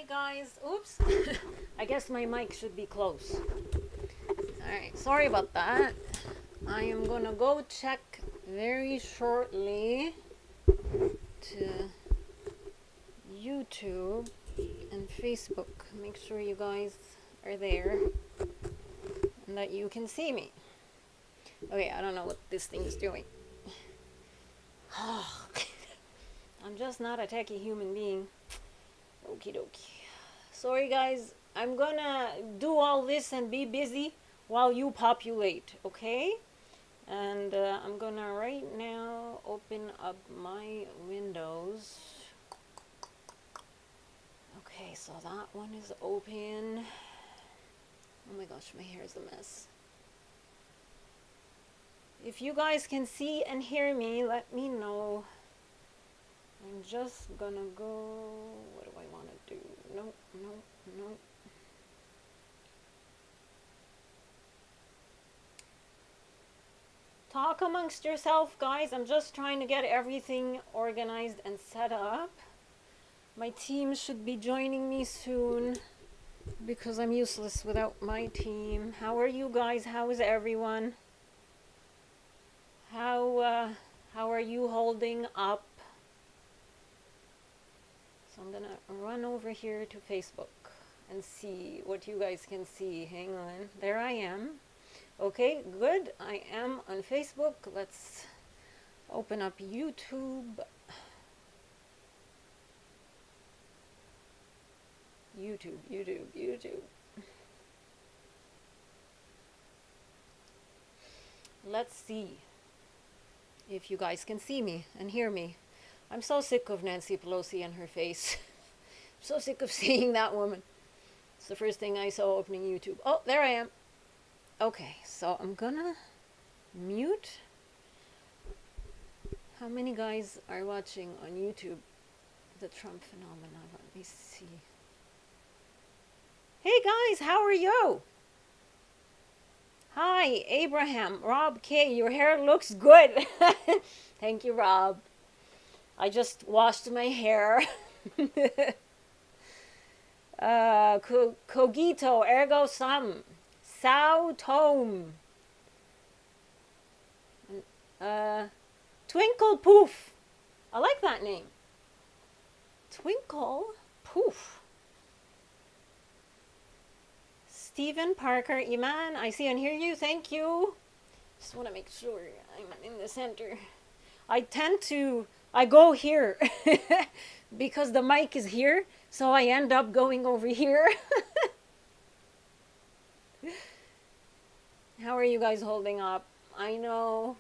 Hey guys, oops. I guess my mic should be close. Alright, sorry about that. I am gonna go check very shortly to YouTube and Facebook. Make sure you guys are there and that you can see me. Okay, I don't know what this thing is doing. I'm just not a techie human being. Okie dokie. Sorry guys, I'm gonna do all this and be busy while you populate, okay? And I'm gonna right now open up my windows. Okay, so that one is open. Oh my gosh, my hair is a mess. If you guys can see and hear me, let me know. I'm just gonna go, what do I want to do? Nope, nope, nope. Talk amongst yourself, guys. I'm just trying to get everything organized and set up. My team should be joining me soon because I'm useless without my team. How are you guys? How is everyone? How are you holding up? So I'm gonna run over here to Facebook and see what you guys can see. Hang on. There I am. Okay, good. I am on Facebook. Let's open up YouTube. YouTube. Let's see if you guys can see me and hear me. I'm so sick of Nancy Pelosi and her face. I'm so sick of seeing that woman. It's the first thing I saw opening YouTube. Oh, there I am. Okay, so I'm gonna mute. How many guys are watching on YouTube the Trump phenomena? Let me see. Hey guys, how are you? Hi, Abraham. Rob K, your hair looks good. Thank you, Rob. I just washed my hair. Cogito ergo sum. Sao tome. Twinkle Poof. I like that name. Twinkle Poof. Stephen Parker, Iman, I see and hear you. Thank you. Just want to make sure I'm in the center. I go here because the mic is here, so I end up going over here. How are you guys holding up? I know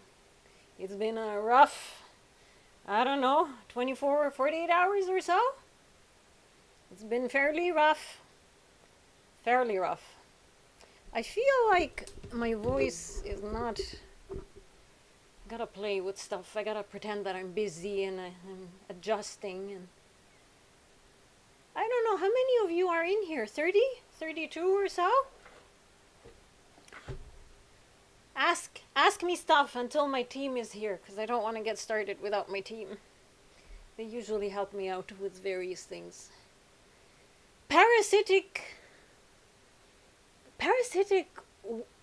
it's been a rough, I don't know, 24 or 48 hours or so. It's been fairly rough. Fairly rough. I feel like my voice is not... Gotta play with stuff. I gotta pretend that I'm busy and I'm adjusting. And I don't know, how many of you are in here? 30? 32 or so? Ask me stuff until my team is here, because I don't want to get started without my team. They usually help me out with various things. Parasitic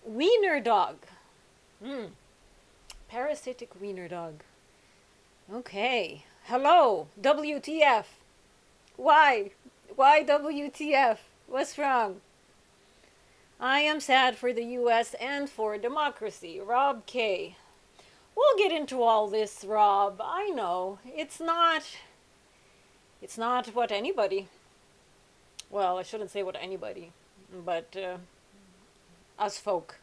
wiener dog. Parasitic wiener dog. Okay. Hello. WTF. Why? Why WTF? What's wrong? I am sad for the US and for democracy. Rob K. We'll get into all this, Rob. I know. It's not what anybody... Well, I shouldn't say what anybody, but us folk.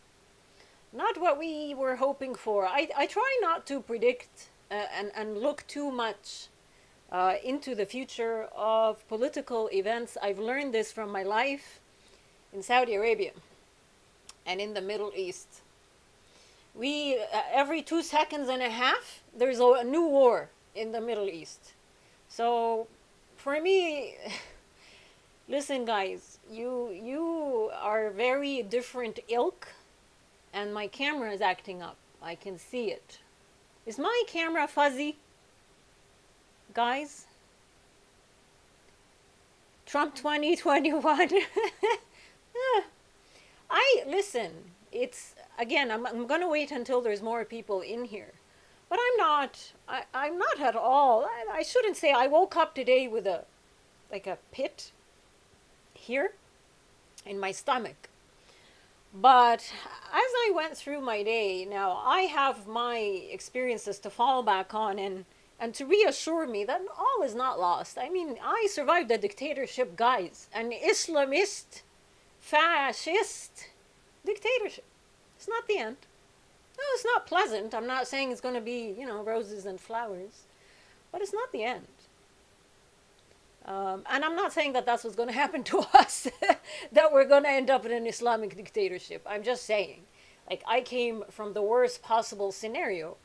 Not what we were hoping for. I try not to predict and look too much into the future of political events. I've learned this from my life in Saudi Arabia and in the Middle East. We, every 2.5 seconds, there's a new war in the Middle East. So, for me, listen guys, you are very different ilk, and my camera is acting up. I can see it. Is my camera fuzzy? Guys? Trump 2021. Listen, it's, again, I'm going to wait until there's more people in here. But I'm not at all, I shouldn't say I woke up today with a pit here in my stomach. But as I went through my day, now I have my experiences to fall back on and to reassure me that all is not lost. I mean, I survived a dictatorship, guys, an Islamist, fascist dictatorship. It's not the end. No, it's not pleasant. I'm not saying it's going to be, roses and flowers, but it's not the end. And I'm not saying that that's what's going to happen to us, that we're going to end up in an Islamic dictatorship. I'm just saying, I came from the worst possible scenario.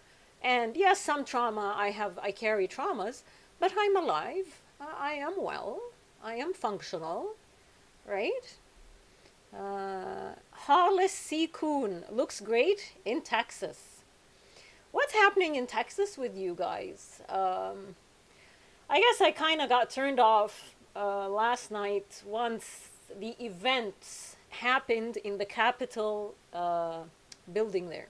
And yes, some trauma, I carry traumas, but I'm alive. I am well. I am functional, right? Hollis C. Kuhn looks great in Texas. What's happening in Texas with you guys? I guess I kind of got turned off last night once the events happened in the Capitol building there.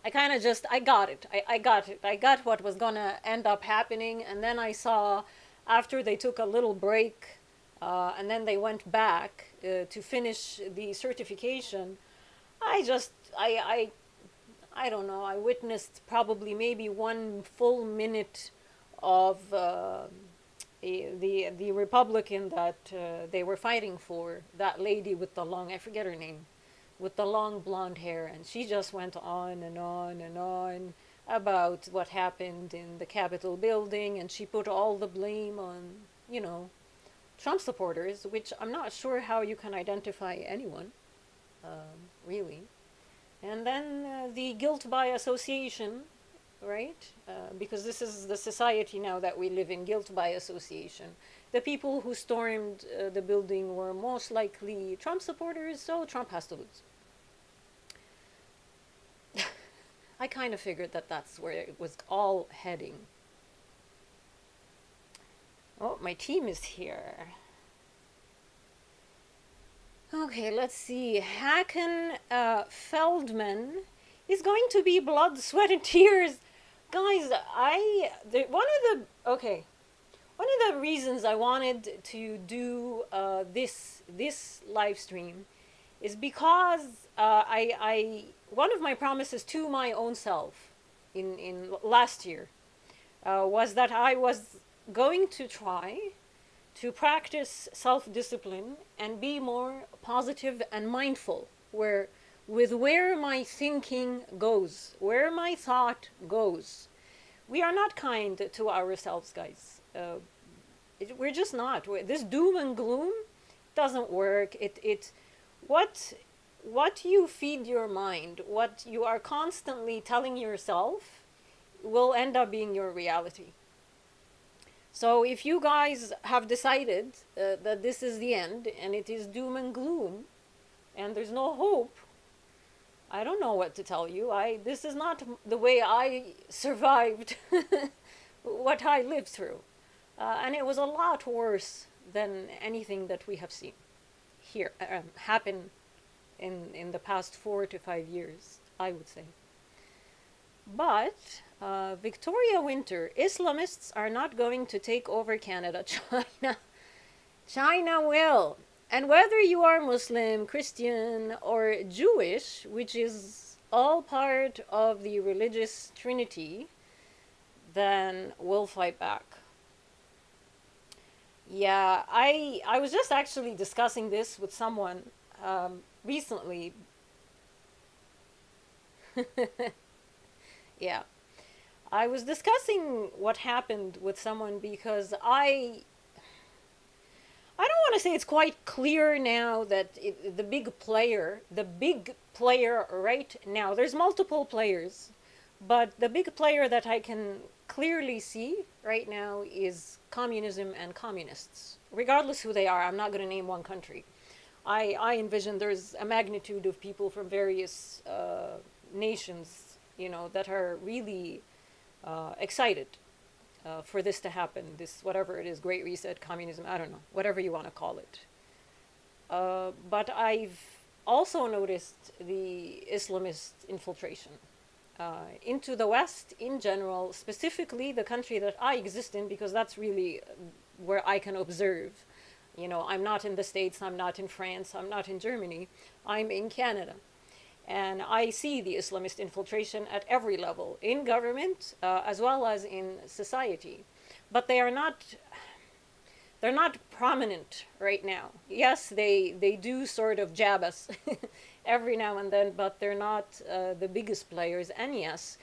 I kind of I got it. I got it. I got what was going to end up happening. And then I saw, after they took a little break, and then they went back to finish the certification, I don't know, I witnessed probably maybe 1 full minute of the Republican that they were fighting for, that lady with the long, I forget her name, with the long blonde hair, and she just went on and on and on about what happened in the Capitol building, and she put all the blame on, Trump supporters, which I'm not sure how you can identify anyone, really. And then the guilt by association, right? Because this is the society now that we live in, guilt by association. The people who stormed the building were most likely Trump supporters, so Trump has to lose. I kind of figured that that's where it was all heading. Oh, my team is here. Okay, let's see. Hacken Feldman is going to be blood, sweat, and tears. Guys, one of the reasons I wanted to do this live stream is because one of my promises to my own self in last year was that I was going to try to practice self-discipline and be more positive and mindful with where my thinking goes, where my thought goes. We are not kind to ourselves, guys. We're just not. This doom and gloom doesn't work. What you feed your mind, what you are constantly telling yourself, will end up being your reality. So if you guys have decided that this is the end and it is doom and gloom and there's no hope, I don't know what to tell you. This is not the way I survived what I lived through. And it was a lot worse than anything that we have seen here happen in the past 4 to 5 years, I would say. But Victoria Winter, Islamists are not going to take over Canada. China will. And whether you are Muslim, Christian, or Jewish, which is all part of the religious trinity, then we'll fight back. Yeah, I was just actually discussing this with someone recently. Yeah. I was discussing what happened with someone because I don't want to say it's quite clear now that the big player right now, there's multiple players, but the big player that I can clearly see right now is communism and communists. Regardless who they are, I'm not going to name one country. I envision there's a magnitude of people from various nations, that are really excited for this to happen, this whatever it is, Great Reset, communism, I don't know, whatever you want to call it. But I've also noticed the Islamist infiltration into the West in general, specifically the country that I exist in, because that's really where I can observe. You know, I'm not in the States, I'm not in France, I'm not in Germany, I'm in Canada. And I see the Islamist infiltration at every level, in government as well as in society. But they're not prominent right now. Yes, they do sort of jab us every now and then, but they're not the biggest players. And yes,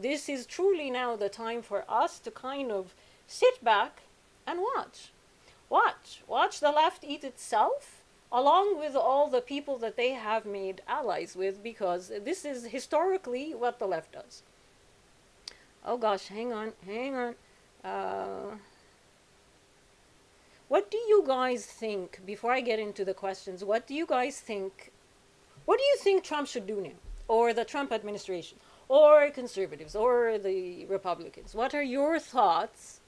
this is truly now the time for us to kind of sit back and watch the left eat itself, along with all the people that they have made allies with, because this is historically what the left does. Oh gosh, hang on. What do you guys think, before I get into the questions, what do you think Trump should do now? Or the Trump administration? Or conservatives? Or the Republicans? What are your thoughts?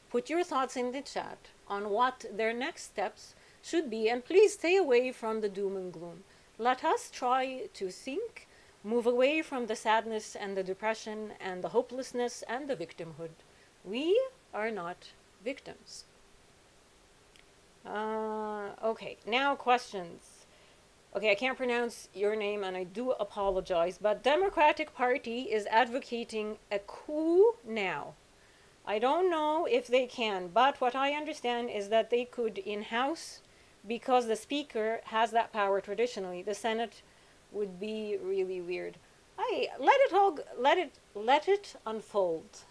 Put your thoughts in the chat on what their next steps should be, and please stay away from the doom and gloom. Let us try to think, move away from the sadness and the depression and the hopelessness and the victimhood. We are not victims. Okay, now questions. Okay, I can't pronounce your name and I do apologize, but Democratic Party is advocating a coup now. I don't know if they can, but what I understand is that they could in-house, because the speaker has that power traditionally. The Senate would be really weird. Let it unfold.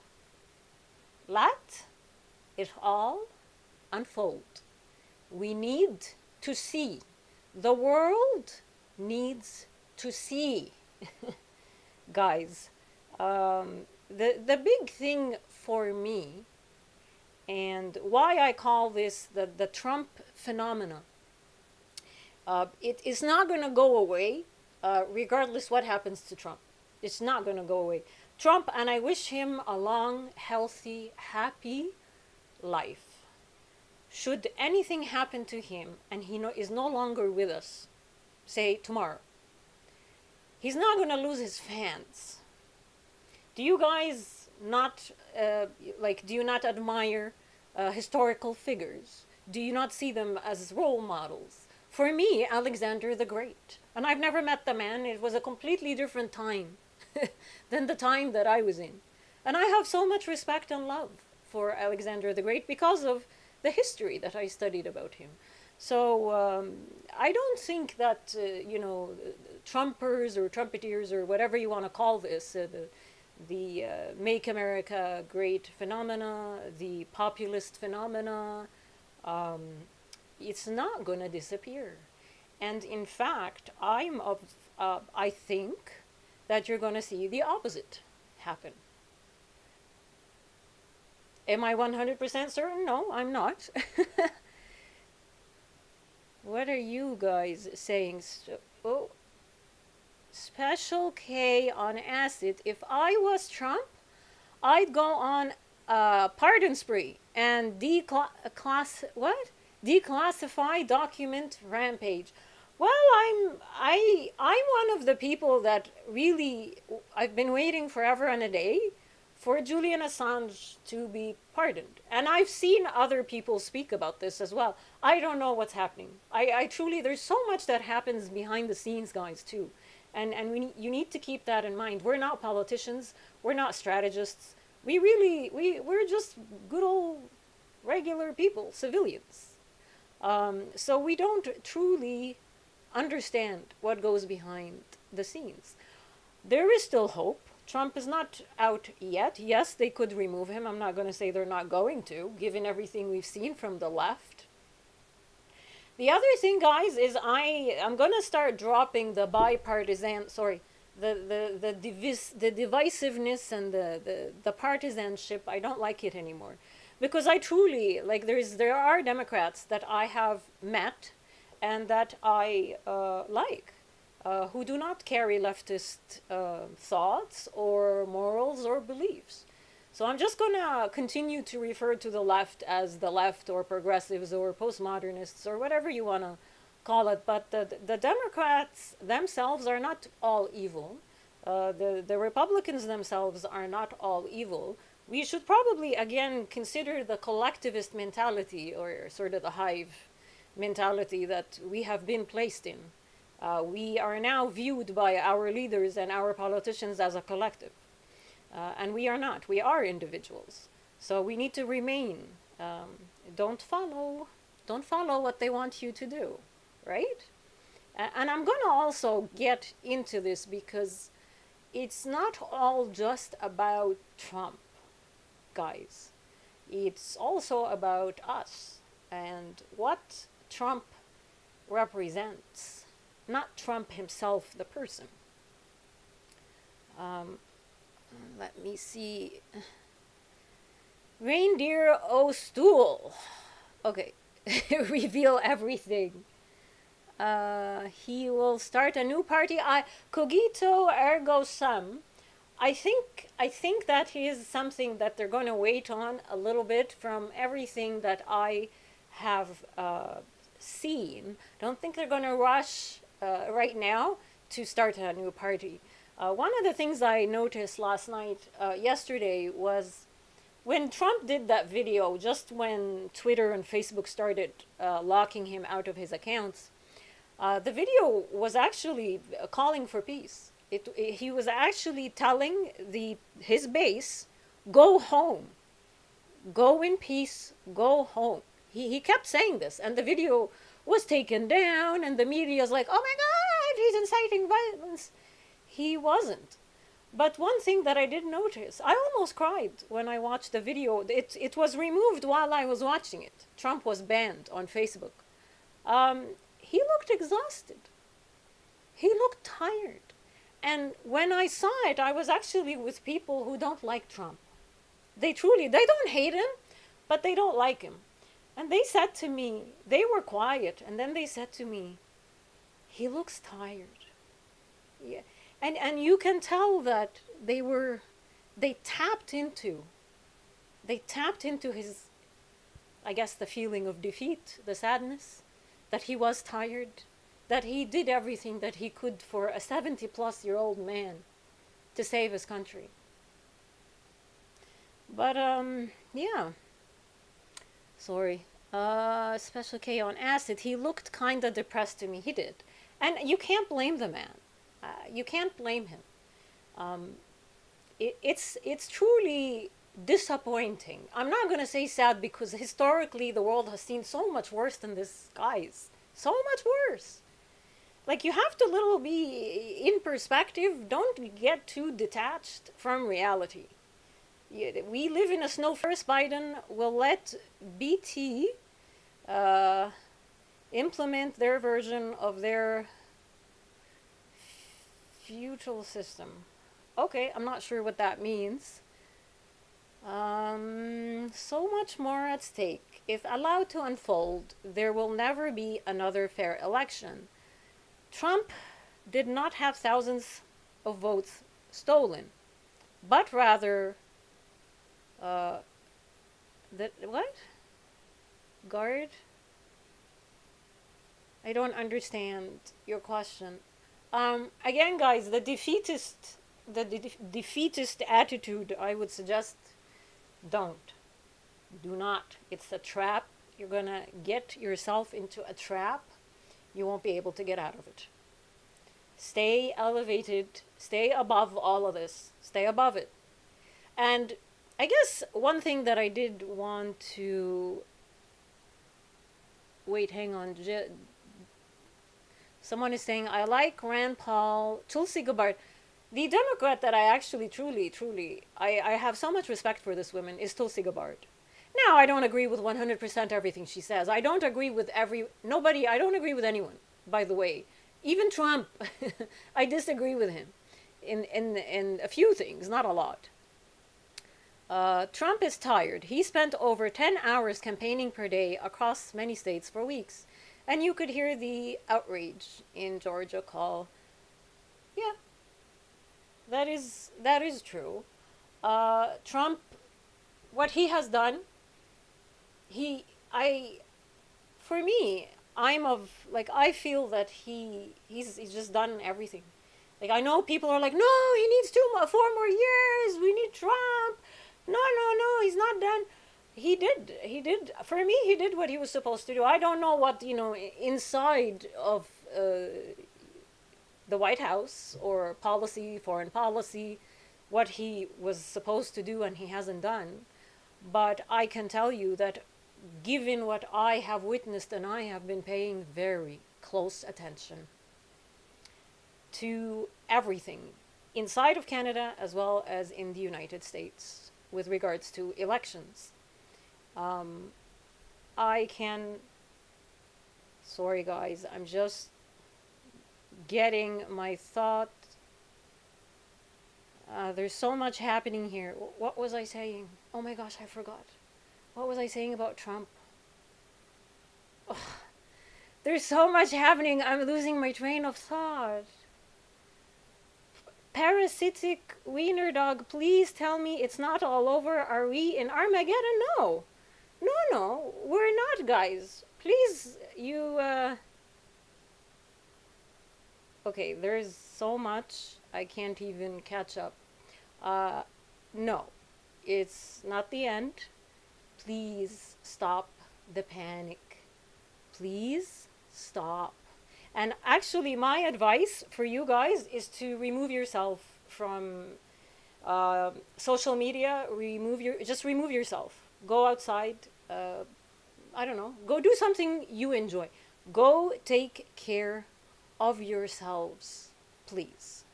Let it all unfold. We need to see. The world needs to see. Guys, the big thing for me, and why I call this the Trump phenomena, it is not going to go away regardless what happens to Trump. It's not going to go away. Trump, and I wish him a long, healthy, happy life. Should anything happen to him and he is no longer with us, say tomorrow, he's not going to lose his fans. Do you guys not, do you not admire historical figures? Do you not see them as role models? For me, Alexander the Great. And I've never met the man. It was a completely different time than the time that I was in. And I have so much respect and love for Alexander the Great because of the history that I studied about him. So I don't think that, Trumpers or Trumpeteers or whatever you want to call this, the Make America Great phenomena, the populist phenomena, it's not going to disappear. And in fact, I think that you're going to see the opposite happen. Am I 100% certain? No, I'm not. What are you guys saying? Special K on acid. If I was Trump, I'd go on a pardon spree and declassify document rampage. Well, I'm one of the people that really, I've been waiting forever and a day for Julian Assange to be pardoned. And I've seen other people speak about this as well. I don't know what's happening. I truly, there's so much that happens behind the scenes, guys, too. And you need to keep that in mind. We're not politicians. We're not strategists. We're just good old regular people, civilians. So we don't truly understand what goes behind the scenes. There is still hope. Trump is not out yet. Yes, they could remove him. I'm not going to say they're not going to, given everything we've seen from the left. The other thing, guys, is I'm going to start dropping the bipartisan, the divisiveness and the partisanship. I don't like it anymore. Because I truly, there are Democrats that I have met and that I like. Who do not carry leftist thoughts or morals or beliefs. So I'm just going to continue to refer to the left as the left or progressives or postmodernists or whatever you want to call it. But the Democrats themselves are not all evil. The Republicans themselves are not all evil. We should probably, again, consider the collectivist mentality or sort of the hive mentality that we have been placed in. We are now viewed by our leaders and our politicians as a collective. And we are not. We are individuals. So we need to remain. Don't follow. Don't follow what they want you to do, right? And I'm going to also get into this because it's not all just about Trump, guys. It's also about us and what Trump represents, not Trump himself, the person. Let me see. Reindeer O'Stool. Okay. Reveal everything. He will start a new party. Cogito ergo sum. I think that is something that they're going to wait on a little bit from everything that I have seen. Don't think they're going to rush right now to start a new party. One of the things I noticed yesterday, was when Trump did that video, just when Twitter and Facebook started locking him out of his accounts, the video was actually calling for peace. He was actually telling his base, go home, go in peace, go home. He kept saying this, and the video was taken down, and the media's like, oh my God, he's inciting violence. He wasn't. But one thing that I did notice, I almost cried when I watched the video. It was removed while I was watching it. Trump was banned on Facebook. He looked exhausted. He looked tired. And when I saw it, I was actually with people who don't like Trump. They don't hate him, but they don't like him. And they said to me, they were quiet, and then they said to me, he looks tired. Yeah. And you can tell that they tapped into his, I guess, the feeling of defeat, the sadness, that he was tired, that he did everything that he could for a 70-plus-year-old man to save his country. But, yeah. Sorry. Special K on acid. He looked kind of depressed to me. He did. And you can't blame the man. You can't blame him. It's truly disappointing. I'm not going to say sad, because historically the world has seen so much worse than this, guys. So much worse. Like, you have to be in perspective. Don't get too detached from reality. We live in a snow. First, Biden will let BT implement their version of their feudal system. Okay, I'm not sure what that means. So much more at stake. If allowed to unfold, there will never be another fair election. Trump did not have thousands of votes stolen, but rather, what? Guard? I don't understand your question. Again, guys, the defeatist attitude, I would suggest, don't. Do not. It's a trap. You're gonna get yourself into a trap. You won't be able to get out of it. Stay elevated. Stay above all of this. Stay above it. And I guess one thing that I did want to... Wait, hang on. Someone is saying, I like Rand Paul, Tulsi Gabbard. The Democrat that I actually truly, I have so much respect for this woman is Tulsi Gabbard. Now, I don't agree with 100% everything she says. I don't agree with I don't agree with anyone, by the way. Even Trump, I disagree with him in a few things, not a lot. Trump is tired. He spent over 10 hours campaigning per day across many states for weeks. And you could hear the outrage in Georgia call. Yeah, that is true. Trump what he has done, he, I, for me, I'm of, like, I feel that he's just done everything. Like, I know people are like, no, he needs 4 more years. We need Trump. No, no, no, he's not done. He did. For me, he did what he was supposed to do. I don't know what, inside of the White House or foreign policy, what he was supposed to do and he hasn't done. But I can tell you that given what I have witnessed, and I have been paying very close attention to everything inside of Canada as well as in the United States with regards to elections. I can. Sorry, guys, I'm just getting my thought. There's so much happening here. What was I saying? Oh my gosh, I forgot. What was I saying about Trump? Ugh. There's so much happening. I'm losing my train of thought. Parasitic wiener dog, please tell me it's not all over. Are we in Armageddon? No. No, no, we're not, guys. Please, okay, there's so much. I can't even catch up. No, it's not the end. Please stop the panic. Please stop. And actually, my advice for you guys is to remove yourself from social media. Just remove yourself. Go outside. I don't know. Go do something you enjoy. Go take care of yourselves, please.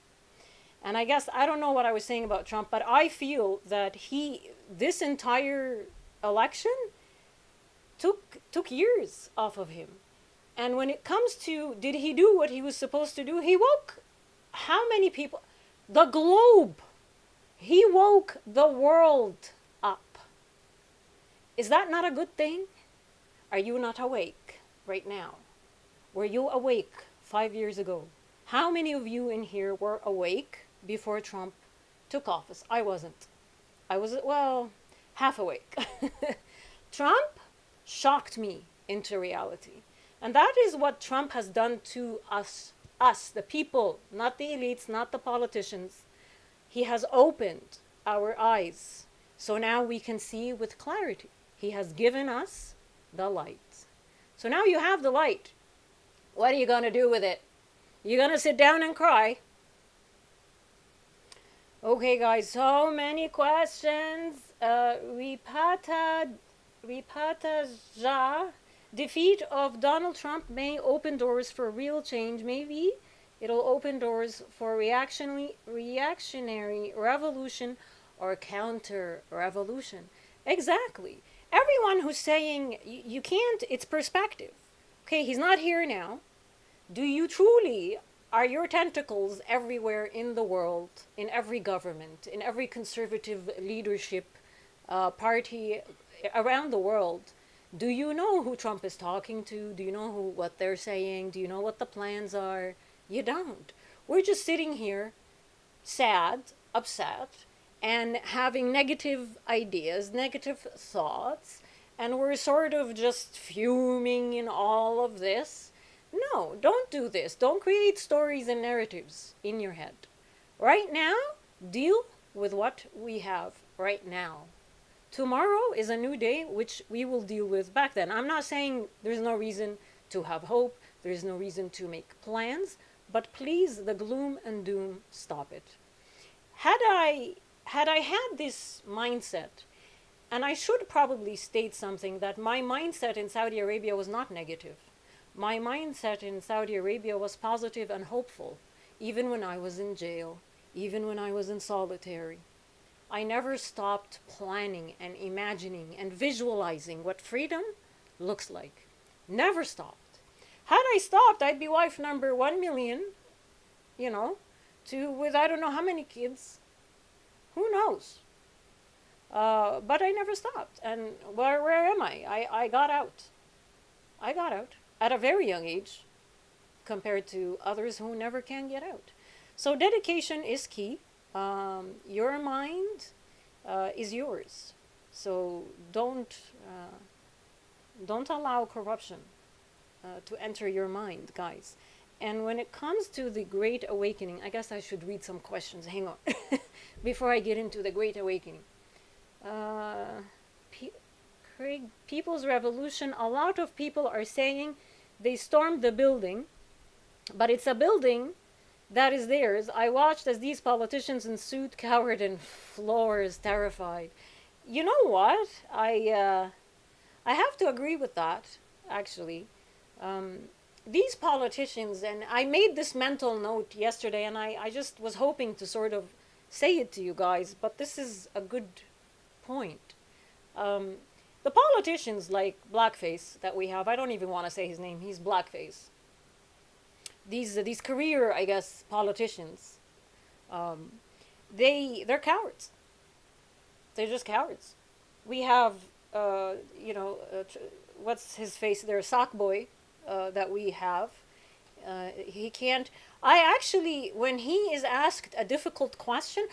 And I guess I don't know what I was saying about Trump, but I feel that this entire election took years off of him. And when it comes to, did he do what he was supposed to do? He woke how many people? The globe. He woke the world up. Is that not a good thing? Are you not awake right now? Were you awake 5 years ago? How many of you in here were awake before Trump took office? I wasn't. I was, well, half awake. Trump shocked me into reality. And that is what Trump has done to us, the people, not the elites, not the politicians. He has opened our eyes. So now we can see with clarity. He has given us the light. So now you have the light. What are you going to do with it? You're going to sit down and cry. Okay, guys, so many questions. Ripata Ja. Defeat of Donald Trump may open doors for real change. Maybe it'll open doors for reactionary revolution or counter-revolution. Exactly. Everyone who's saying you can't, it's perspective. Okay, he's not here now. Do you truly, are your tentacles everywhere in the world, in every government, in every conservative leadership party around the world? Do you know who Trump is talking to? Do you know what they're saying? Do you know what the plans are? You don't. We're just sitting here, sad, upset, and having negative ideas, negative thoughts, and we're sort of just fuming in all of this. No, don't do this. Don't create stories and narratives in your head. Right now, deal with what we have right now. Tomorrow is a new day, which we will deal with back then. I'm not saying there's no reason to have hope. There's no reason to make plans. But please, the gloom and doom, stop it. Had I had this mindset, and I should probably state something, that my mindset in Saudi Arabia was not negative. My mindset in Saudi Arabia was positive and hopeful, even when I was in jail, even when I was in solitary. I never stopped planning and imagining and visualizing what freedom looks like. Never stopped. Had I stopped, I'd be wife number 1 million, with I don't know how many kids. Who knows? But I never stopped. And where am I? I got out. I got out at a very young age compared to others who never can get out. So dedication is key. Your mind is yours. So don't allow corruption to enter your mind, guys. And when it comes to the Great Awakening, I guess I should read some questions. Hang on, before I get into the Great Awakening. Craig, People's Revolution. A lot of people are saying they stormed the building, but it's a building that is theirs. I watched as these politicians in suit cowered and floors terrified. You know what? I have to agree with that, actually. These politicians, and I made this mental note yesterday, and I just was hoping to sort of say it to you guys, but this is a good point. The politicians like Blackface that we have, I don't even want to say his name, he's Blackface. These career, I guess, politicians, they're cowards. They're just cowards. We have, what's his face there, Sockboy, that we have. He can't. I actually, when he is asked a difficult question,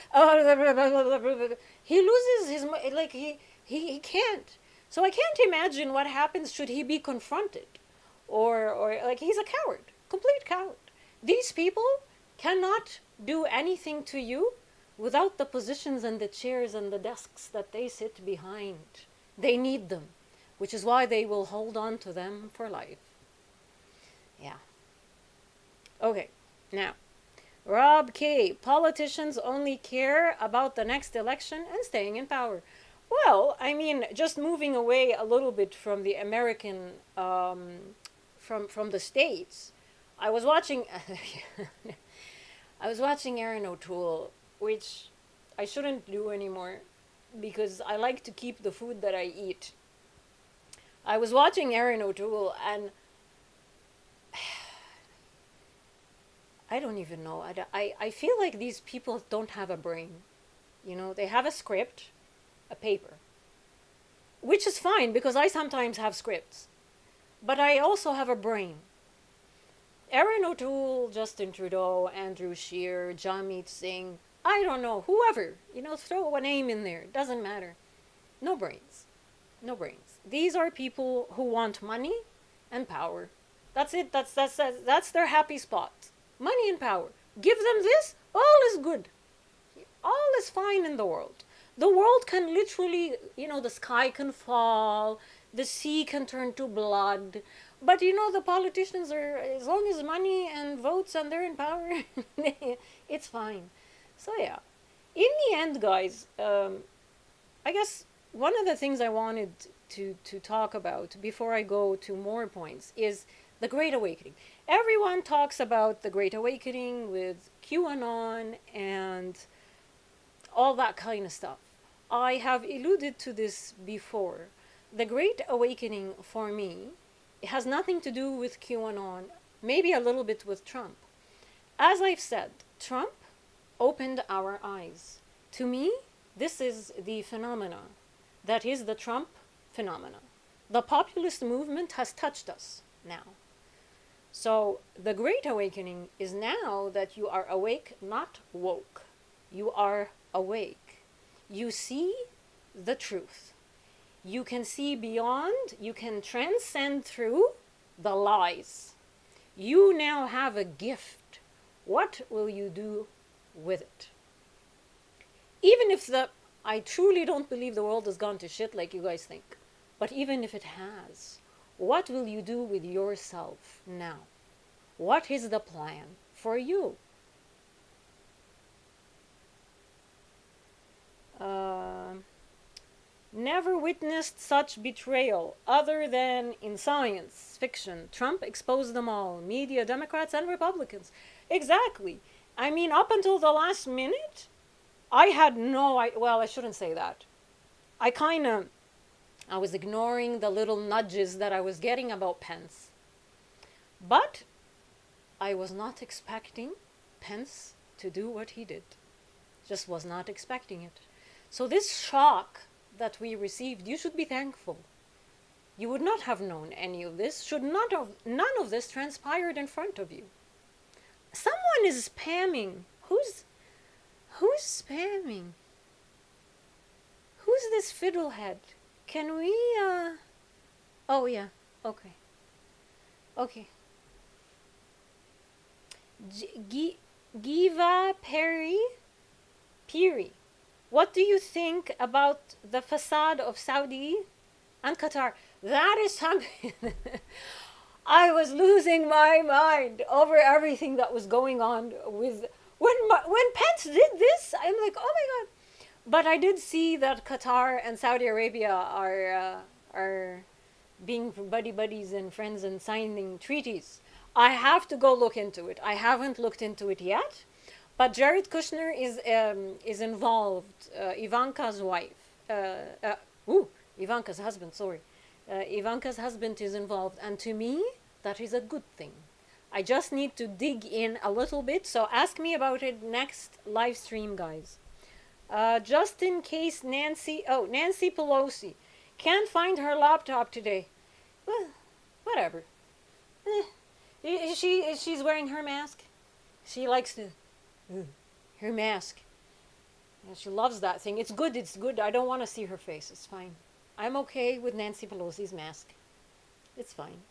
he loses his, like, he can't. So I can't imagine what happens should he be confronted. Or like, he's a coward, complete coward. These people cannot do anything to you without the positions and the chairs and the desks that they sit behind. They need them, which is why they will hold on to them for life. Yeah. Okay, now, Rob K. Politicians only care about the next election and staying in power. Well, I mean, just moving away a little bit from the American, from the States, I was watching, Aaron O'Toole, which I shouldn't do anymore because I like to keep the food that I eat. I was watching Aaron O'Toole, and I don't even know. I feel like these people don't have a brain. You know, they have a script, a paper, which is fine because I sometimes have scripts, but I also have a brain. Aaron O'Toole, Justin Trudeau, Andrew Scheer, Jagmeet Singh, I don't know, whoever, throw a name in there, doesn't matter. No brains. No brains. These are people who want money and power. That's it. That's their happy spot. Money and power. Give them this, all is good. All is fine in the world. The world can literally, the sky can fall, the sea can turn to blood. But, the politicians are, as long as money and votes and they're in power, it's fine. So, yeah. In the end, guys, I guess one of the things I wanted to talk about before I go to more points is the Great Awakening. Everyone talks about the Great Awakening with QAnon and all that kind of stuff. I have alluded to this before. The Great Awakening, for me, it has nothing to do with QAnon, maybe a little bit with Trump. As I've said, Trump opened our eyes. To me, this is the phenomena that is the Trump phenomena. The populist movement has touched us now. So the Great Awakening is now that you are awake, not woke. You are awake. You see the truth. You can see beyond, you can transcend through the lies. You now have a gift. What will you do with it? Even if I truly don't believe the world has gone to shit like you guys think, but even if it has, what will you do with yourself now? What is the plan for you? Never witnessed such betrayal other than in science fiction. Trump exposed them all. Media, Democrats, and Republicans. Exactly. I mean, up until the last minute, I had well, I shouldn't say that. I was ignoring the little nudges that I was getting about Pence. But I was not expecting Pence to do what he did. Just was not expecting it. So this shock that we received, you should be thankful. You would not have known any of this, none of this transpired in front of you. Someone is spamming. Who's spamming? Who's this fiddlehead? Can we, oh yeah, okay. Okay. Giva Piri. What do you think about the facade of Saudi and Qatar? That is something. I was losing my mind over everything that was going on with when Pence did this. I'm like, oh my god! But I did see that Qatar and Saudi Arabia are being buddy buddies and friends and signing treaties. I have to go look into it. I haven't looked into it yet, but Jared Kushner is involved. Ivanka's wife. Ivanka's husband. Sorry, Ivanka's husband is involved, and to me, that is a good thing. I just need to dig in a little bit. So ask me about it next live stream, guys. Just in case Nancy Pelosi can't find her laptop today. Well, whatever. She's wearing her mask. She likes her mask. And she loves that thing. It's good. It's good. I don't want to see her face. It's fine. I'm okay with Nancy Pelosi's mask. It's fine.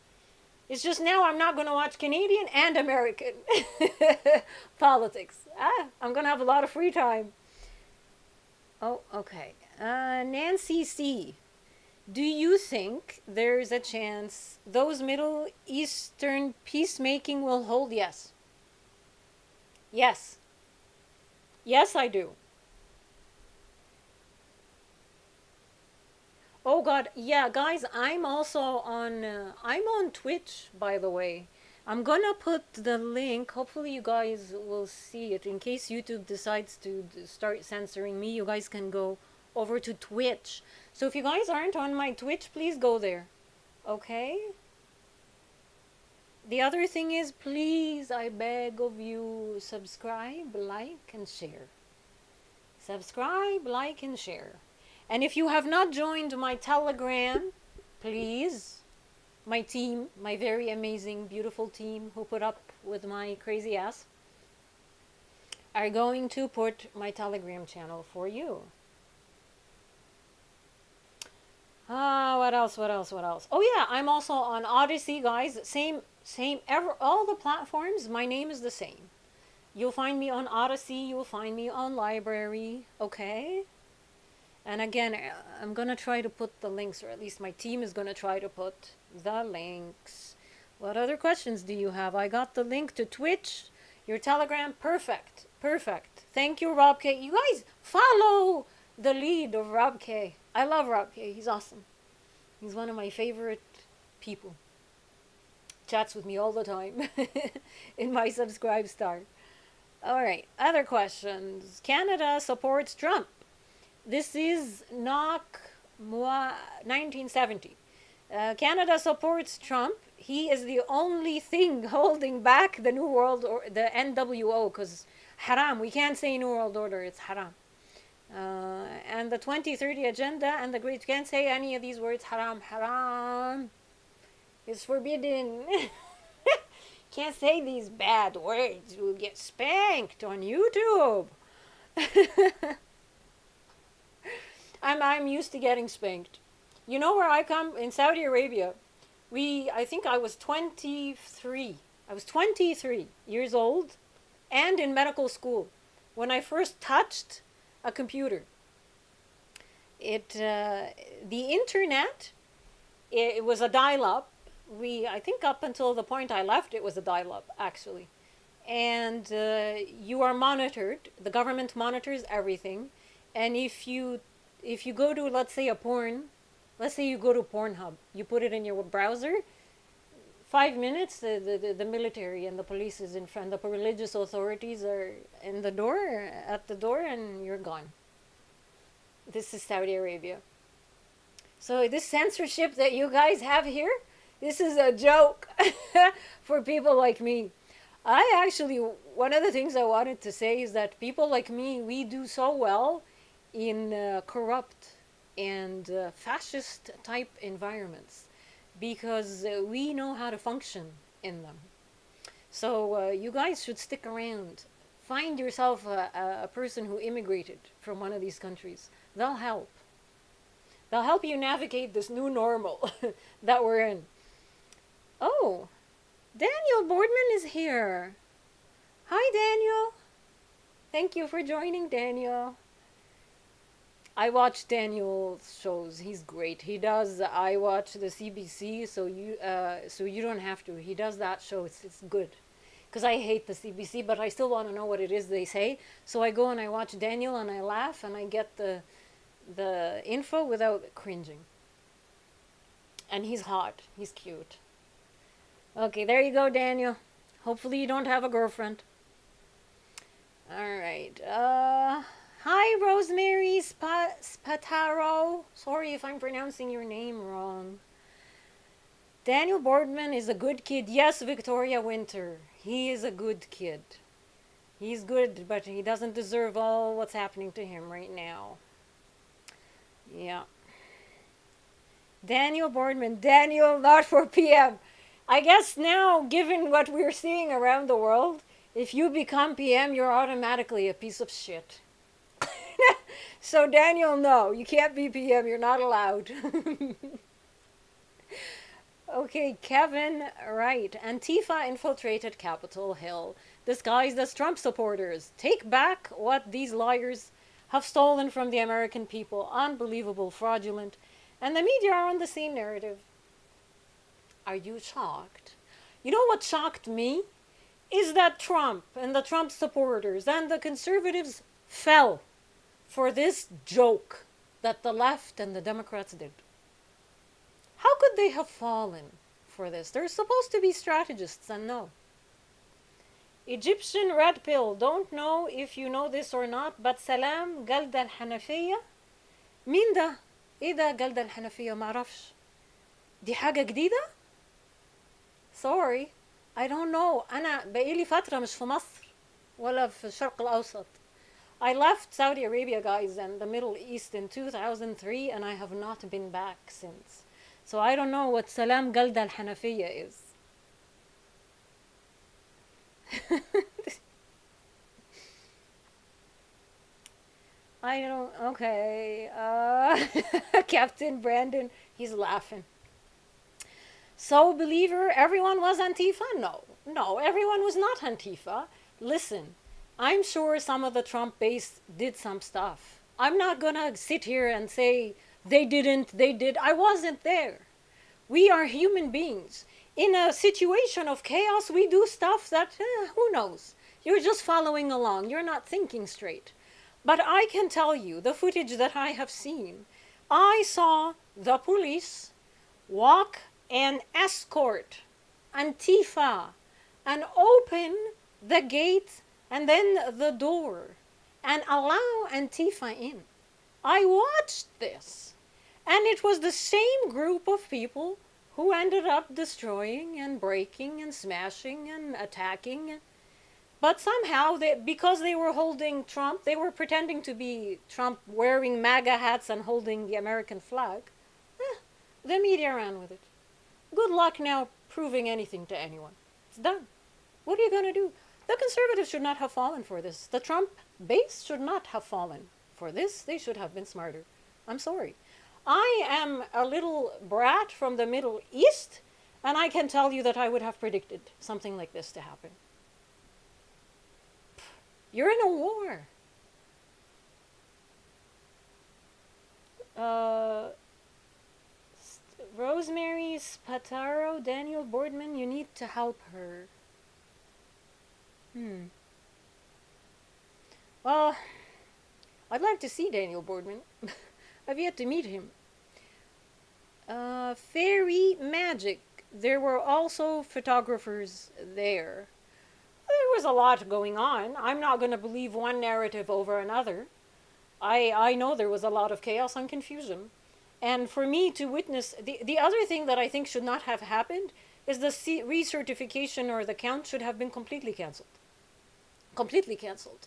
It's just now I'm not going to watch Canadian and American politics. I'm going to have a lot of free time. Oh, okay. Nancy C. Do you think there's a chance those Middle Eastern peacemaking will hold? Yes. Yes. Yes, I do. Oh God, yeah, guys, I'm also on. I'm on Twitch, by the way. I'm gonna put the link. Hopefully, you guys will see it. In case YouTube decides to start censoring me, you guys can go over to Twitch. So if you guys aren't on my Twitch, please go there. Okay? The other thing is, please, I beg of you, subscribe, like, and share. Subscribe, like, and share. And if you have not joined my Telegram, please, my team, my very amazing, beautiful team who put up with my crazy ass, are going to put my Telegram channel for you. What else? Oh yeah, I'm also on Odyssey, guys. Same, all the platforms, my name is the same. You'll find me on Odyssey, you'll find me on Library, okay? And again, I'm gonna try to put the links, or at least my team is gonna try to put the links. What other questions do you have? I got the link to Twitch, your Telegram, perfect. Thank you, Rob K. You guys follow the lead of Rob K. I love Rob K. He's awesome. He's one of my favorite people. Chats with me all the time in my subscribe star. All right, other questions. Canada supports Trump. This is knock 1970. Canada supports Trump. He is the only thing holding back the New World or the NWO, because haram. We can't say New World Order. It's haram. And the 2030 agenda and the great, can't say any of these words. Haram is forbidden. Can't say these bad words. You'll get spanked on YouTube. I'm used to getting spanked. You know where I come? In Saudi Arabia. I think I was 23. I was 23 years old and in medical school when I first touched a computer. The internet, it was a dial-up. I think up until the point I left, it was a dial-up, actually. And you are monitored. The government monitors everything. And if you go to, let's say, let's say you go to Pornhub, you put it in your browser, 5 minutes, the military and the police is in front, the religious authorities are at the door, and you're gone. This is Saudi Arabia. So this censorship that you guys have here, this is a joke for people like me. One of the things I wanted to say is that people like me, we do so well in corrupt and fascist type environments because we know how to function in them. So you guys should stick around. Find yourself a person who immigrated from one of these countries. They'll help. They'll help you navigate this new normal that we're in. Oh, Daniel Boardman is here. Hi, Daniel. Thank you for joining, Daniel. I watch Daniel's shows. He's great. He does. I watch the CBC, so you don't have to. He does that show. It's good. Because I hate the CBC, but I still want to know what it is they say. So I go and I watch Daniel and I laugh and I get the info without cringing. And he's hot. He's cute. Okay, there you go, Daniel. Hopefully you don't have a girlfriend. All right. Hi, Rosemary Spataro. Sorry if I'm pronouncing your name wrong. Daniel Boardman is a good kid. Yes, Victoria Winter. He is a good kid. He's good, but he doesn't deserve all what's happening to him right now. Yeah. Daniel Boardman. Daniel, not for PM. I guess now, given what we're seeing around the world, if you become PM, you're automatically a piece of shit. So Daniel, no, you can't be PM. You're not allowed. Okay, Kevin, right. Antifa infiltrated Capitol Hill, disguised as Trump supporters. Take back what these liars have stolen from the American people. Unbelievable, fraudulent. And the media are on the same narrative. Are you shocked? You know what shocked me? Is that Trump and the Trump supporters and the conservatives fell for this joke that the left and the Democrats did. How could they have fallen for this? They're supposed to be strategists and no. Egyptian red pill. Don't know if you know this or not, but Salam جلد الحنفية. مين ده؟ ايه ده جلد الحنفية؟ معرفش. دي حاجة جديدة؟ Sorry. I don't know. أنا بقالي فترة مش في مصر ولا في الشرق الأوسط. I left Saudi Arabia, guys, and the Middle East in 2003, and I have not been back since. So I don't know what Salam Galda al-Hanafiya is. I don't, okay. Captain Brandon, he's laughing. So, believer, everyone was Antifa? No, everyone was not Antifa. Listen, I'm sure some of the Trump base did some stuff. I'm not gonna sit here and say they didn't, they did. I wasn't there. We are human beings. In a situation of chaos, we do stuff that, who knows? You're just following along. You're not thinking straight. But I can tell you, the footage that I have seen, I saw the police walk and escort Antifa and open the gate and then the door and allow Antifa in. I watched this. And it was the same group of people who ended up destroying and breaking and smashing and attacking. But somehow, because they were holding Trump, they were pretending to be Trump wearing MAGA hats and holding the American flag. The media ran with it. Good luck now proving anything to anyone. It's done. What are you going to do? The conservatives should not have fallen for this. The Trump base should not have fallen for this. They should have been smarter. I'm sorry. I am a little brat from the Middle East, and I can tell you that I would have predicted something like this to happen. You're in a war. Rosemary Spataro, Daniel Boardman, you need to help her. Well, I'd like to see Daniel Boardman. I've yet to meet him. Fairy Magic. There were also photographers there. There was a lot going on. I'm not going to believe one narrative over another. I know there was a lot of chaos and confusion. And for me to witness, the other thing that I think should not have happened is the recertification or the count should have been completely canceled. Completely canceled.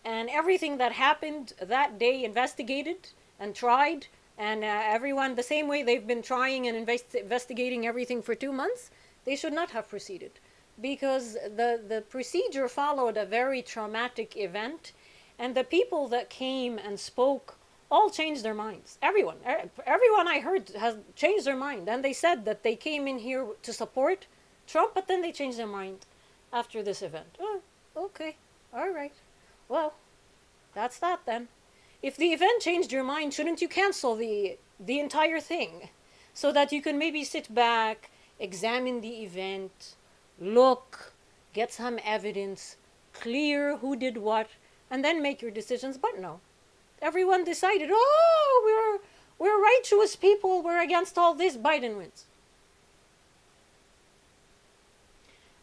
And everything that happened that day investigated and tried, and everyone, the same way they've been trying and investigating everything for 2 months, they should not have proceeded. Because the procedure followed a very traumatic event, and the people that came and spoke all changed their minds. Everyone I heard has changed their mind. And they said that they came in here to support Trump, but then they changed their mind after this event. Oh, okay. All right. Well, that's that then. If the event changed your mind, shouldn't you cancel the entire thing so that you can maybe sit back, examine the event, look, get some evidence, clear who did what, and then make your decisions? But no. Everyone decided, oh, we're righteous people, we're against all this, Biden wins.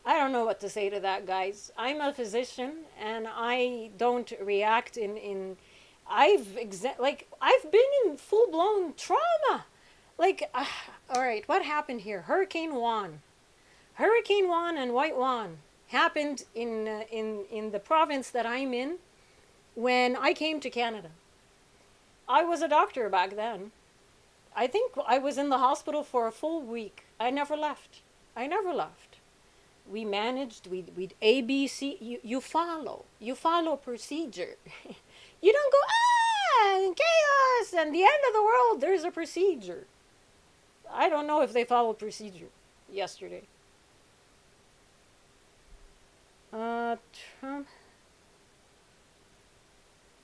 I don't know what to say to that, guys. I'm a physician and I don't react I've been in full-blown trauma. All right, what happened here? Hurricane Juan and White Juan happened in the province that I'm in when I came to Canada. I was a doctor back then. I think I was in the hospital for a full week. I never left. We managed, we'd ABC, you follow procedure. You don't go, chaos, and the end of the world, there's a procedure. I don't know if they followed procedure yesterday. Trump.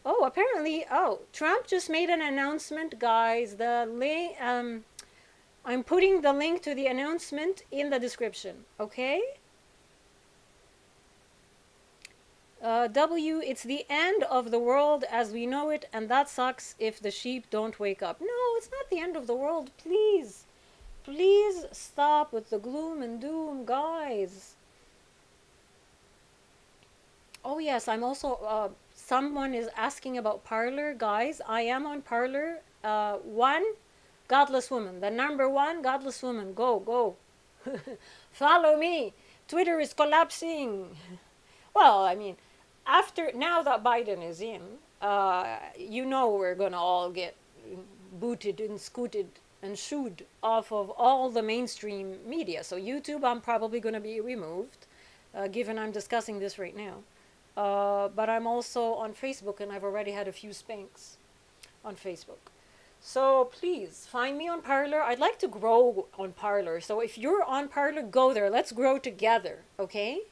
Oh, apparently, Trump just made an announcement, guys. The link, I'm putting the link to the announcement in the description, okay? It's the end of the world as we know it, and that sucks if the sheep don't wake up. No, it's not the end of the world. Please, please stop with the gloom and doom, guys. Oh yes, I'm also, someone is asking about Parler. Guys, I am on Parler. One, Godless Woman. The number one, Godless Woman. Go. Follow me. Twitter is collapsing. Well, I mean, now that Biden is in, we're gonna all get booted and scooted and shooed off of all the mainstream media. So YouTube, I'm probably gonna be removed, given I'm discussing this right now. But I'm also on Facebook, and I've already had a few spanks on Facebook. So please find me on Parler. I'd like to grow on Parler. So if you're on Parler, go there. Let's grow together, okay?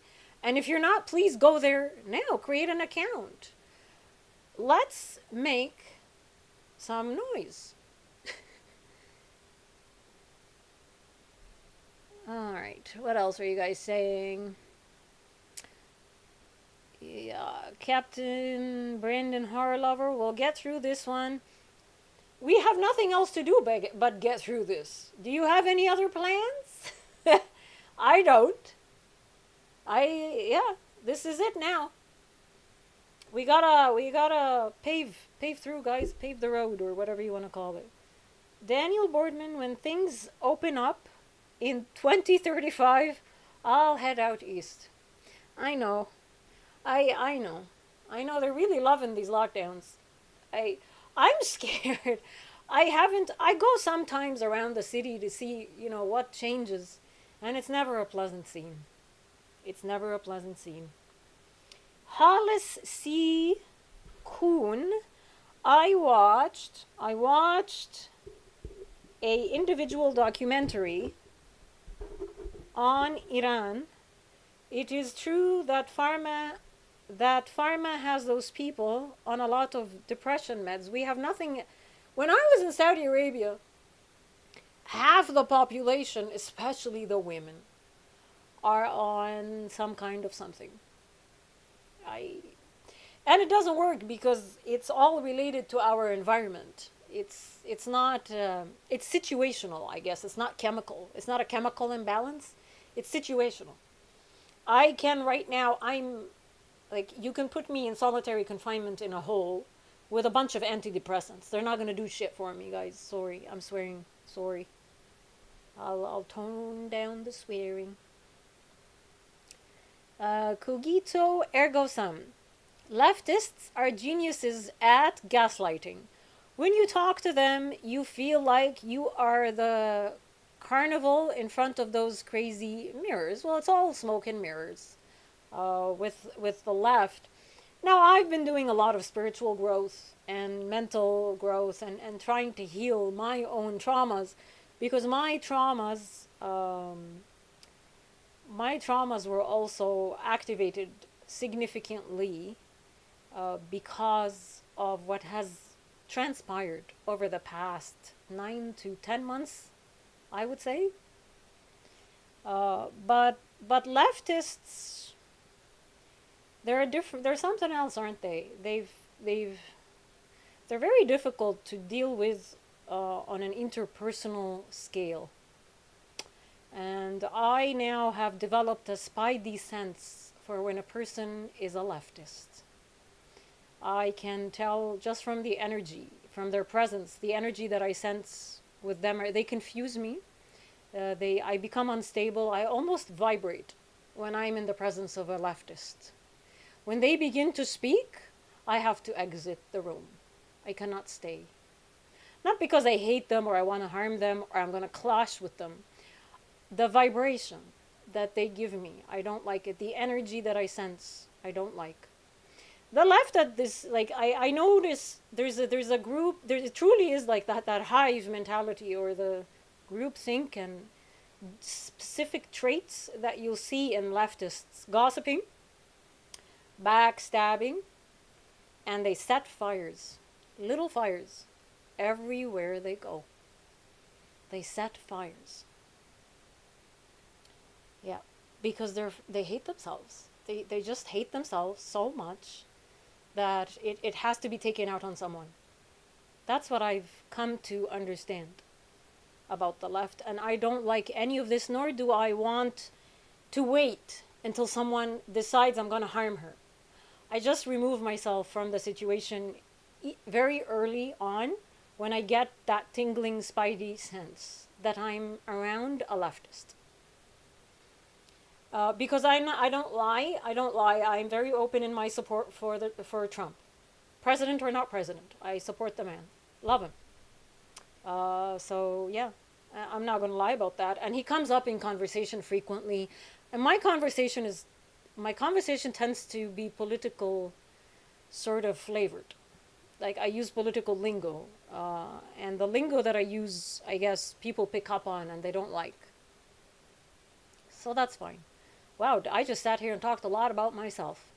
And if you're not, please go there now. Create an account. Let's make some noise. All right. What else are you guys saying? Yeah, Captain Brandon Horrorlover, we'll get through this one. We have nothing else to do but get through this. Do you have any other plans? I don't. This is it now. We gotta pave through, guys. Pave the road, or whatever you want to call it. Daniel Boardman, when things open up in 2035, I'll head out east. I know. I know they're really loving these lockdowns. I'm scared. I go sometimes around the city to see, what changes, and it's never a pleasant scene. Hollis C. Kuhn, I watched a individual documentary on Iran. It is true that pharma has those people on a lot of depression meds. We have nothing. When I was in Saudi Arabia, half the population, especially the women, are on some kind of something. And it doesn't work because it's all related to our environment. It's not, it's situational, I guess. It's not chemical. It's not a chemical imbalance. It's situational. I can right now, you can put me in solitary confinement in a hole with a bunch of antidepressants. They're not going to do shit for me, guys. Sorry. I'm swearing. Sorry. I'll tone down the swearing. Cogito ergo sum. Leftists are geniuses at gaslighting. When you talk to them, you feel like you are the carnival in front of those crazy mirrors. Well, it's all smoke and mirrors with the left. Now, I've been doing a lot of spiritual growth and mental growth and trying to heal my own traumas because my traumas were also activated significantly because of what has transpired over the past 9 to 10 months, I would say. But leftists, they're a different. They're something else, aren't they? They're very difficult to deal with on an interpersonal scale. And I now have developed a spidey sense for when a person is a leftist. I can tell just from the energy, from their presence, the energy that I sense with them. They confuse me. I become unstable. I almost vibrate when I'm in the presence of a leftist. When they begin to speak, I have to exit the room. I cannot stay. Not because I hate them or I want to harm them or I'm going to clash with them. The vibration that they give me, I don't like it. The energy that I sense, I don't like. The left at this, like, I notice there's a group, it truly is like that hive mentality or the group think and specific traits that you'll see in leftists: gossiping, backstabbing, and they set fires, little fires, everywhere they go. They set fires. Yeah, because they hate themselves. They just hate themselves so much that it has to be taken out on someone. That's what I've come to understand about the left, and I don't like any of this, nor do I want to wait until someone decides I'm going to harm her. I just remove myself from the situation very early on when I get that tingling spidey sense that I'm around a leftist. Because I don't lie. I'm very open in my support for Trump, president or not president. I support the man, love him. So yeah, I'm not going to lie about that. And he comes up in conversation frequently, and my conversation tends to be political, sort of flavored. Like, I use political lingo, and the lingo that I use, I guess people pick up on and they don't like. So that's fine. Wow, I just sat here and talked a lot about myself.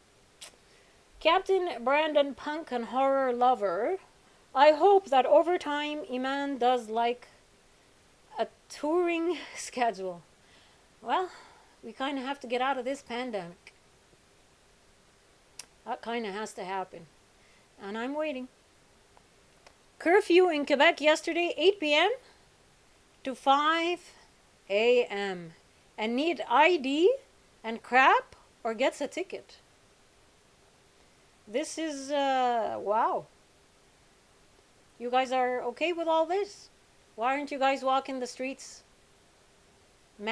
Captain Brandon Punk and Horror Lover, I hope that over time Iman does like a touring schedule. Well, we kind of have to get out of this pandemic. That kind of has to happen. And I'm waiting. Curfew in Quebec yesterday, 8 p.m. to 5 a.m. And need ID and crap or gets a ticket. This is, wow. You guys are okay with all this? Why aren't you guys walking the streets? In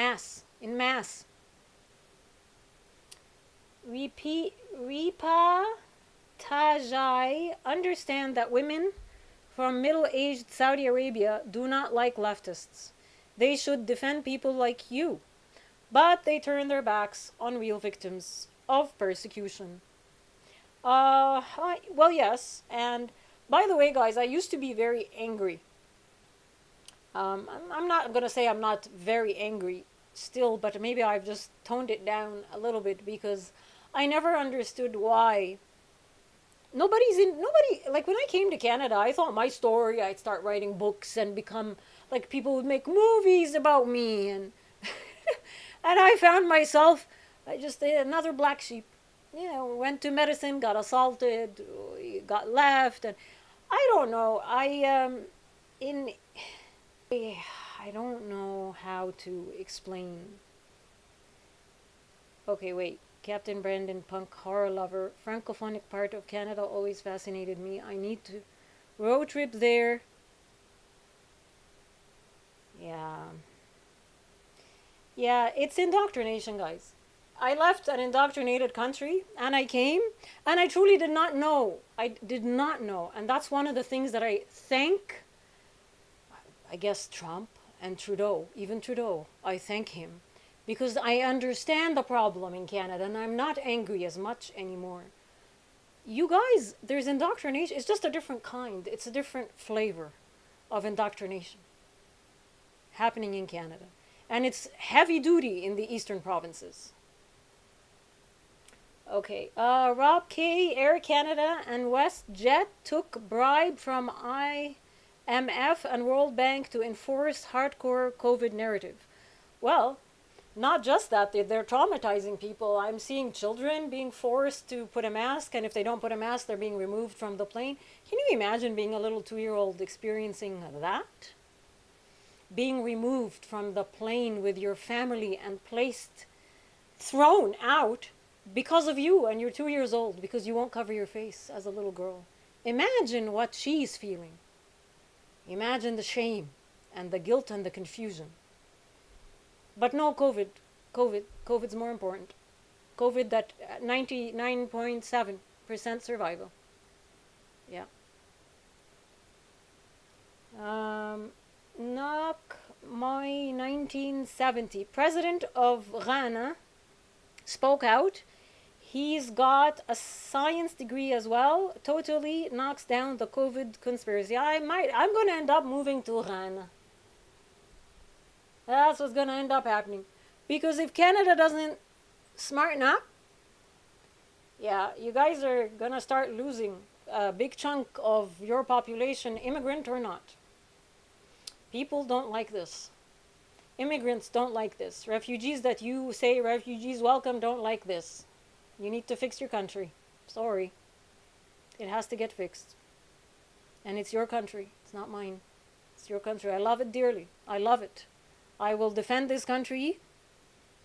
mass. Ripa Tajai, understand that women from middle-aged Saudi Arabia do not like leftists. They should defend people like you. But they turn their backs on real victims of persecution. Well, yes. And by the way, guys, I used to be very angry. I'm not going to say I'm not very angry still, but maybe I've just toned it down a little bit because I never understood why nobody, like when I came to Canada, I thought my story, I'd start writing books and become, like, people would make movies about me, and and I found myself just another black sheep. You know, went to medicine, got assaulted, got left, and I don't know. I don't know how to explain. Okay, wait. Captain Brandon Punk, Horror Lover, Francophonic part of Canada always fascinated me. I need to road trip there. Yeah, it's indoctrination, guys. I left an indoctrinated country and I came and I truly did not know. I did not know. And that's one of the things that I thank, I guess, Trump and Trudeau, even Trudeau. I thank him because I understand the problem in Canada and I'm not angry as much anymore. you guys, there's indoctrination. It's just a different kind. It's a different flavor of indoctrination happening in Canada. And it's heavy duty in the eastern provinces. Okay, Rob K, Air Canada and WestJet took bribe from IMF and World Bank to enforce hardcore COVID narrative. Well, not just that, they're traumatizing people. I'm seeing children being forced to put a mask, and if they don't put a mask, they're being removed from the plane. Can you imagine being a little 2-year-old experiencing that? Being removed from the plane with your family and thrown out because of you, and you're 2 years old because you won't cover your face as a little girl. Imagine what she's feeling. Imagine the shame and the guilt and the confusion. But no, COVID's more important. COVID, that 99.7% survival. Yeah. Knock my 1970. President of Ghana spoke out. He's got a science degree as well. Totally knocks down the COVID conspiracy. I'm going to end up moving to Ghana. That's what's going to end up happening. Because if Canada doesn't smarten up, yeah, you guys are going to start losing a big chunk of your population, immigrant or not. People don't like this. Immigrants don't like this. Refugees that you say refugees welcome don't like this. You need to fix your country. Sorry. It has to get fixed. And it's your country. It's not mine. It's your country. I love it dearly. I love it. I will defend this country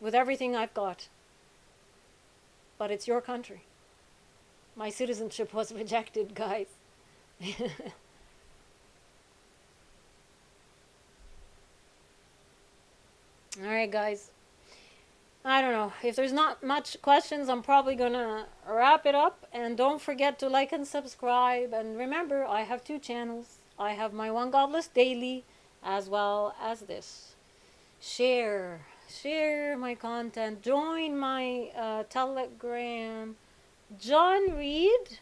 with everything I've got. But it's your country. My citizenship was rejected, guys. Alright, guys. I don't know. If there's not much questions, I'm probably gonna wrap it up. And don't forget to like and subscribe. And remember, I have 2 channels. I have my One Godless Daily as well as this. Share my content. Join my Telegram. John Reed,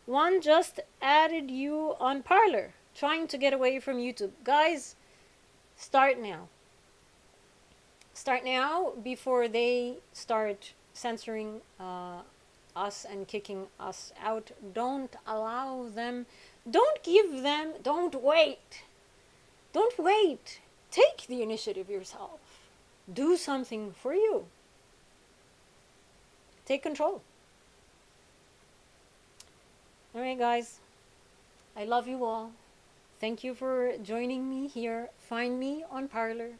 one just added you on Parler. Trying to get away from YouTube. Guys, start now. Start now before they start censoring us and kicking us out. Don't allow them. Don't give them. Don't wait. Don't wait. Take the initiative yourself. Do something for you. Take control. Alright, guys. I love you all. Thank you for joining me here. Find me on Parler.